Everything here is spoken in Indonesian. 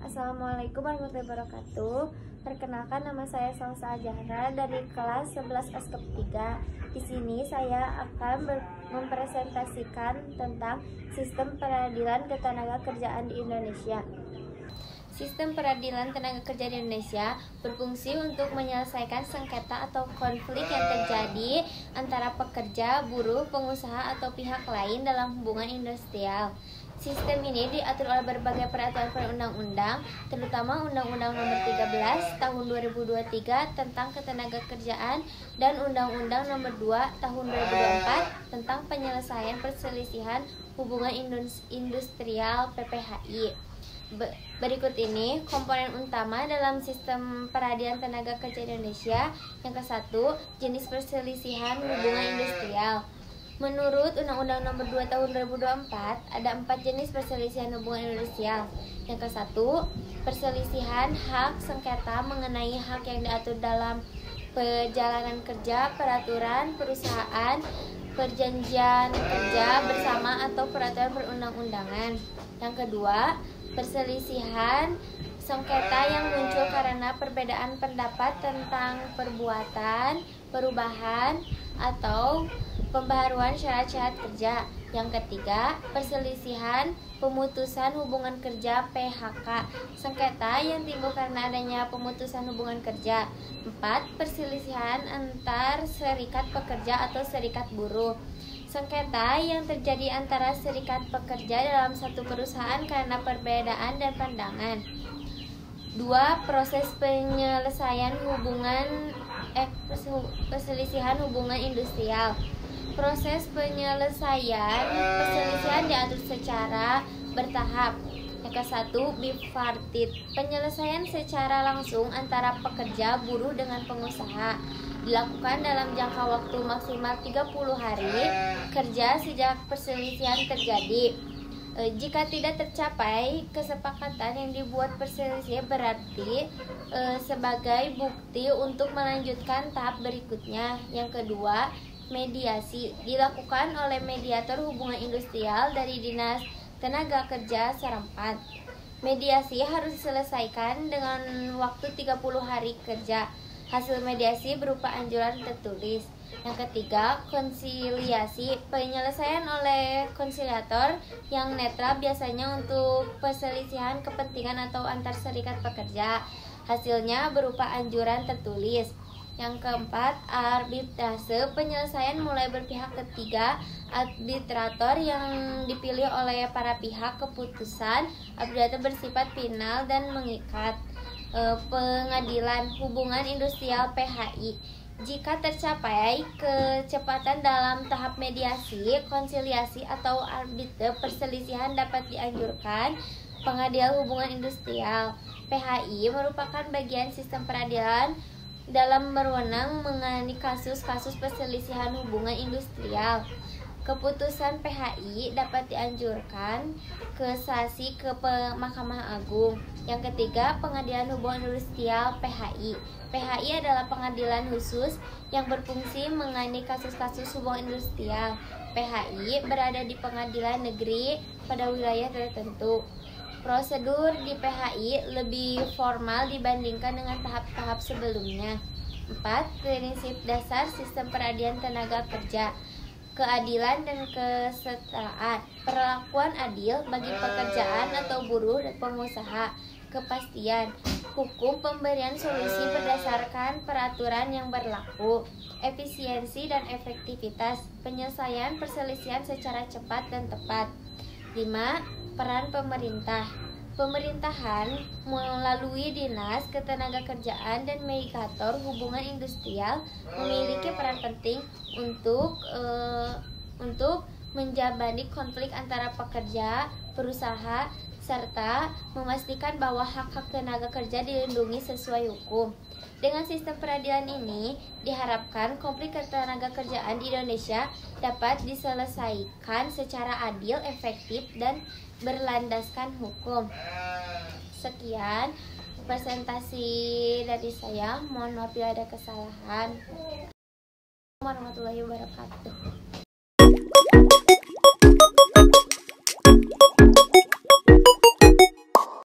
Assalamualaikum warahmatullahi wabarakatuh. Perkenalkan, nama saya Salsa Zahra dari kelas 11 SKEP 3. Di sini saya akan mempresentasikan tentang sistem peradilan ketenagakerjaan di Indonesia. Sistem peradilan tenaga kerja di Indonesia berfungsi untuk menyelesaikan sengketa atau konflik yang terjadi antara pekerja, buruh, pengusaha, atau pihak lain dalam hubungan industrial. Sistem ini diatur oleh berbagai peraturan perundang-undang, terutama Undang-Undang Nomor 13 Tahun 2023 tentang Ketenagakerjaan dan Undang-Undang Nomor 2 Tahun 2024 tentang penyelesaian perselisihan hubungan industrial (PPHI). Berikut ini komponen utama dalam sistem peradilan tenaga kerja Indonesia. Yang ke-1, jenis perselisihan hubungan industrial. Menurut Undang-Undang Nomor 2 Tahun 2024, ada 4 jenis perselisihan hubungan industrial. Yang ke-1, perselisihan hak sengketa mengenai hak yang diatur dalam perjalanan kerja, peraturan perusahaan, perjanjian kerja bersama atau peraturan perundang-undangan. Yang kedua, perselisihan sengketa yang muncul karena perbedaan pendapat tentang perbuatan, perubahan, atau pembaharuan syarat-syarat kerja. Yang ketiga, perselisihan pemutusan hubungan kerja (PHK), sengketa yang timbul karena adanya pemutusan hubungan kerja. 4. Perselisihan antar serikat pekerja atau serikat buruh, sengketa yang terjadi antara serikat pekerja dalam satu perusahaan karena perbedaan dan pandangan. 2. Proses penyelesaian perselisihan hubungan industrial. Proses penyelesaian perselisihan diatur secara bertahap. Yang ke-1, bipartit, penyelesaian secara langsung antara pekerja, buruh dengan pengusaha, dilakukan dalam jangka waktu maksimal 30 hari kerja sejak perselisihan terjadi. Jika tidak tercapai kesepakatan yang dibuat perselisihan berarti sebagai bukti untuk melanjutkan tahap berikutnya. Yang kedua, mediasi, dilakukan oleh mediator hubungan industrial dari Dinas Tenaga Kerja setempat. Mediasi harus diselesaikan dengan waktu 30 hari kerja. Hasil mediasi berupa anjuran tertulis. Yang ketiga, konsiliasi, penyelesaian oleh konsiliator yang netral biasanya untuk perselisihan kepentingan atau antar serikat pekerja. Hasilnya berupa anjuran tertulis. Yang keempat, arbitrase, penyelesaian mulai berpihak ketiga. Arbitrator yang dipilih oleh para pihak. Keputusan arbitrator bersifat final dan mengikat. Pengadilan hubungan industrial (PHI), jika tercapai kecepatan dalam tahap mediasi, konsiliasi, atau arbitrase, perselisihan dapat dianjurkan. Pengadilan hubungan industrial (PHI) merupakan bagian sistem peradilan dalam berwenang menangani kasus-kasus perselisihan hubungan industrial. Keputusan PHI dapat dianjurkan kasasi ke Mahkamah Agung. Yang ketiga, pengadilan hubungan industrial (PHI). PHI adalah pengadilan khusus yang berfungsi menangani kasus-kasus hubungan industrial. PHI berada di pengadilan negeri pada wilayah tertentu. Prosedur di PHI lebih formal dibandingkan dengan tahap-tahap sebelumnya. 4. Prinsip dasar sistem peradilan tenaga kerja. Keadilan dan kesetaraan, perlakuan adil bagi pekerjaan atau buruh dan pengusaha, kepastian hukum, pemberian solusi berdasarkan peraturan yang berlaku, efisiensi dan efektivitas, penyelesaian perselisihan secara cepat dan tepat. 5. Peran pemerintah. Pemerintahan melalui Dinas Ketenagakerjaan dan Mediator Hubungan Industrial memiliki peran penting untuk menjabani konflik antara pekerja, perusahaan, serta memastikan bahwa hak-hak tenaga kerja dilindungi sesuai hukum. Dengan sistem peradilan ini, diharapkan konflik ketenagakerjaan di Indonesia dapat diselesaikan secara adil, efektif, dan berlandaskan hukum. Sekian presentasi dari saya. Mohon maaf bila ada kesalahan. Warahmatullahi wabarakatuh.